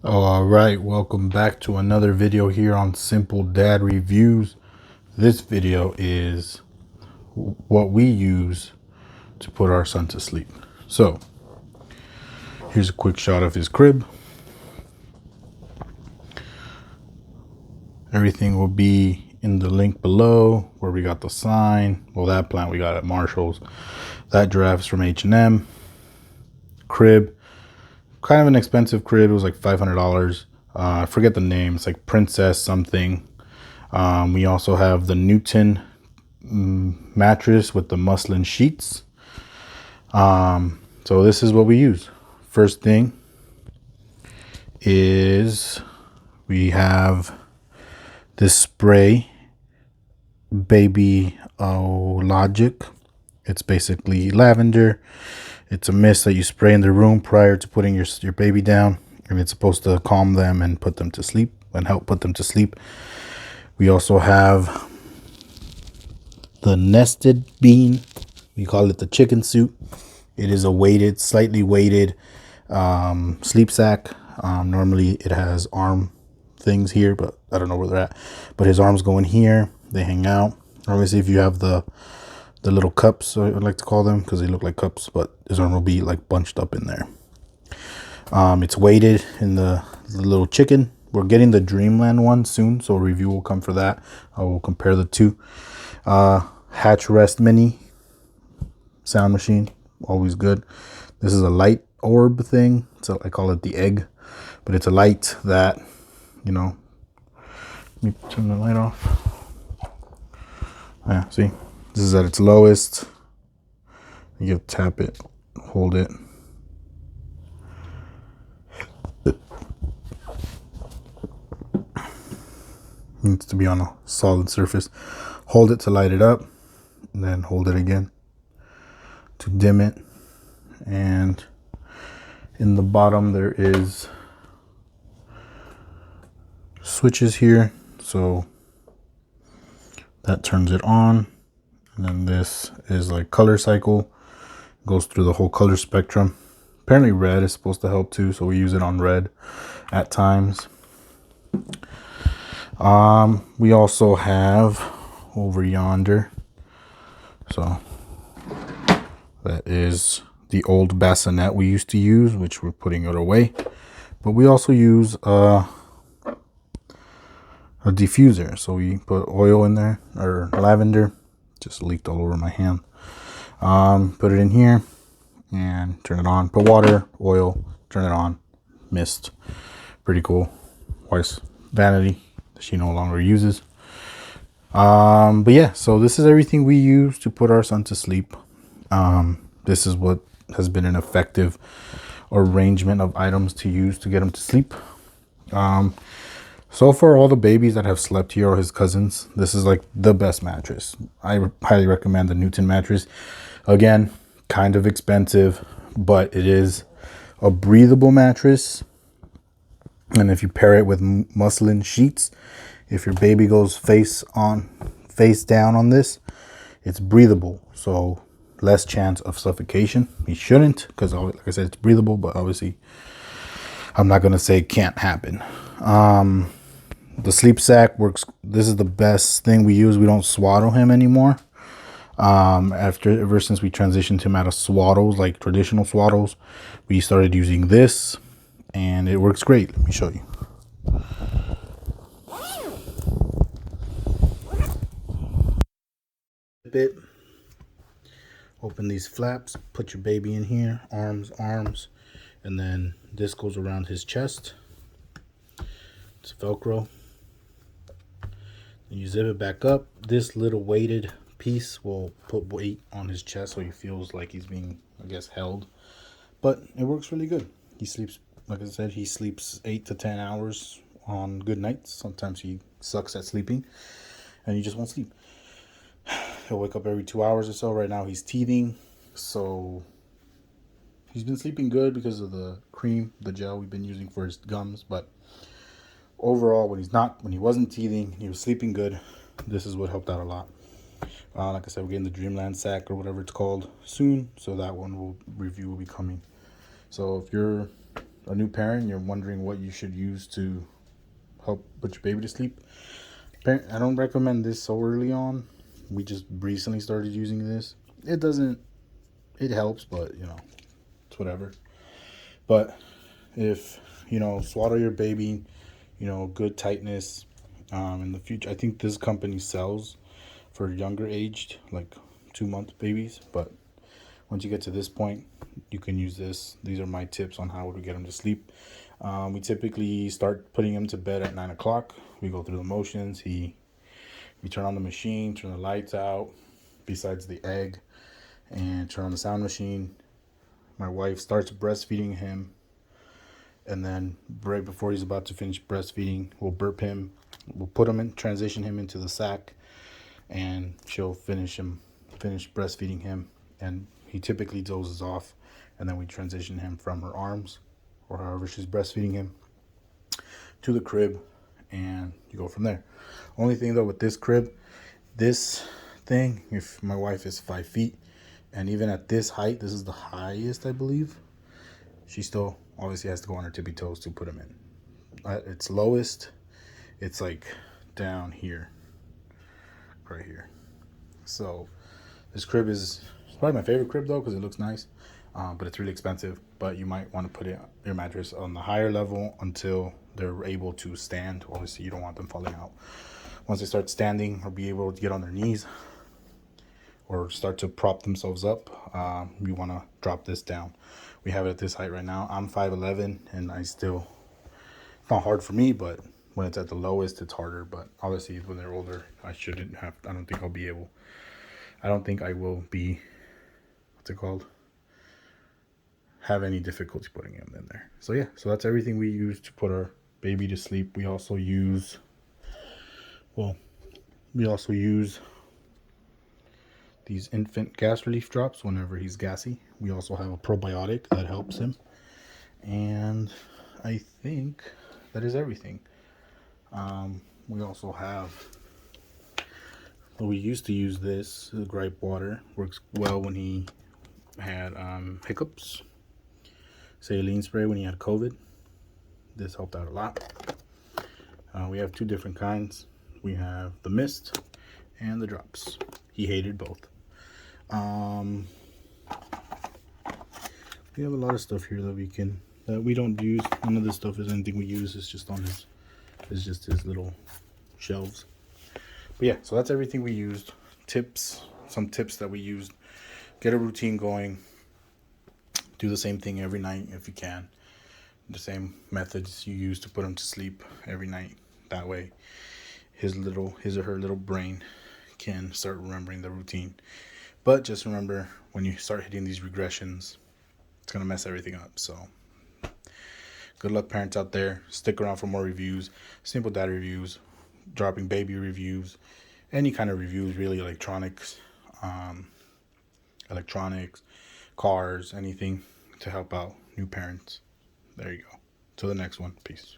All right, welcome back to another video here on Simple Dad Reviews. This video is what we use to put our son to sleep. So here's a quick shot of his crib. Everything will be in the link below where we got the sign. Well, that plant we got at Marshall's. That giraffe's from H&M. Crib, kind of an expensive crib. It was like $500. I forget the name. It's like Princess something. We also have the Newton mattress with the muslin sheets. So this is what we use. First thing is we have this spray, Baby Logic. It's basically lavender. It's a mist that you spray in the room prior to putting your baby down, and it's supposed to calm them and put them to sleep and help put them to sleep. We also have the nested bean. We call it the chicken suit. It is a weighted, slightly weighted sleep sack. Normally it has arm things here, but I don't know where they're at. But his arms go in here. They hang out. Obviously, if you have the little cups, I would like to call them, because they look like cups, but his arm will be like bunched up in there. It's weighted in the little chicken. We're getting the Dreamland one soon, so a review will come for that. I will compare the two. Hatch Rest Mini sound machine, always good. This is a light orb thing, so I call it the egg, but it's a light that, you know, let me turn the light off. Yeah, see, this is at its lowest. You have to tap it, hold it. Needs to be on a solid surface. Hold it to light it up, and then hold it again to dim it. And in the bottom there is switches here, so that turns it on. And then this is like color cycle, goes through the whole color spectrum. Apparently red is supposed to help too, so we use it on red at times. We also have over yonder, so that is the old bassinet we used to use, which we're putting it away. But we also use a diffuser, so we put oil in there, or lavender. Just leaked all over my hand. Put it in here and turn it on. Put water, oil, turn it on, mist. Pretty cool. Wife's vanity that she no longer uses. But yeah, so this is everything we use to put our son to sleep. This is what has been an effective arrangement of items to use to get him to sleep. So far, all the babies that have slept here are his cousins. This is like the best mattress. I highly recommend the Newton mattress. Again, kind of expensive, but it is a breathable mattress. And if you pair it with muslin sheets, if your baby goes face down on this, it's breathable. So less chance of suffocation. He shouldn't, because like I said, it's breathable, but obviously I'm not going to say it can't happen. The sleep sack works. This is the best thing we use. We don't swaddle him anymore. Ever since we transitioned him out of swaddles, like traditional swaddles, we started using this, and it works great. Let me show you. Bit. Open these flaps, put your baby in here, arms, and then this goes around his chest. It's Velcro. Then you zip it back up. This little weighted piece will put weight on his chest, so he feels like he's being, I guess, held. But it works really good. He sleeps, like I said, he sleeps 8 to 10 hours on good nights. Sometimes he sucks at sleeping, and he just won't sleep. He'll wake up every 2 hours or so. Right now he's teething, so he's been sleeping good because of the cream, the gel we've been using for his gums. But overall, when he wasn't teething, he was sleeping good. This is what helped out a lot. Like I said, we're getting the Dreamland sack or whatever it's called soon, so that review will be coming. So if you're a new parent, you're wondering what you should use to help put your baby to sleep, I don't recommend this so early on. We just recently started using this. It doesn't, it helps, but it's whatever. But if, swaddle your baby, good tightness, in the future, I think this company sells for younger aged, like 2 month babies. But once you get to this point, you can use this. These are my tips on how to get them to sleep. We typically start putting him to bed at 9 o'clock. We go through the motions. We turn on the machine, turn the lights out, besides the egg, and turn on the sound machine. My wife starts breastfeeding him, and then right before he's about to finish breastfeeding, we'll burp him. We'll put him in, transition him into the sack, and she'll finish breastfeeding him. And he typically dozes off, and then we transition him from her arms, or however she's breastfeeding him, to the crib, and you go from there. Only thing though with this thing, if my wife is 5 feet, and even at this height, this is the highest I believe, she still obviously has to go on her tippy toes to put him in. At its lowest, it's like down here, right here. So this crib is probably my favorite crib though, because it looks nice, but it's really expensive. But you might want to put your mattress on the higher level until they're able to stand. Obviously you don't want them falling out. Once they start standing or be able to get on their knees or start to prop themselves up, you want to drop this down. We have it at this height right now. I'm 5'11", and it's not hard for me, but when it's at the lowest, it's harder. But obviously when they're older, I don't think I will be, what's it called? Have any difficulty putting him in there. So yeah, so that's everything we use to put our baby to sleep. We also use these infant gas relief drops whenever he's gassy. We also have a probiotic that helps him. And I think that is everything. We also have, we used to use this, the gripe water. Works well when he had hiccups. Saline spray when he had COVID. This helped out a lot. We have two different kinds. We have the mist and the drops. He hated both. We have a lot of stuff here that we don't use. None of this stuff is anything we use. It's just his little shelves. But yeah, so that's everything we used. Some tips that we used. Get a routine going. Do the same thing every night if you can. The same methods you use to put him to sleep every night. That way his or her little brain can start remembering the routine. But just remember, when you start hitting these regressions, it's going to mess everything up. So good luck, parents out there. Stick around for more reviews, simple dad reviews, dropping baby reviews, any kind of reviews, really, electronics, cars, anything to help out new parents. There you go. Till the next one. Peace.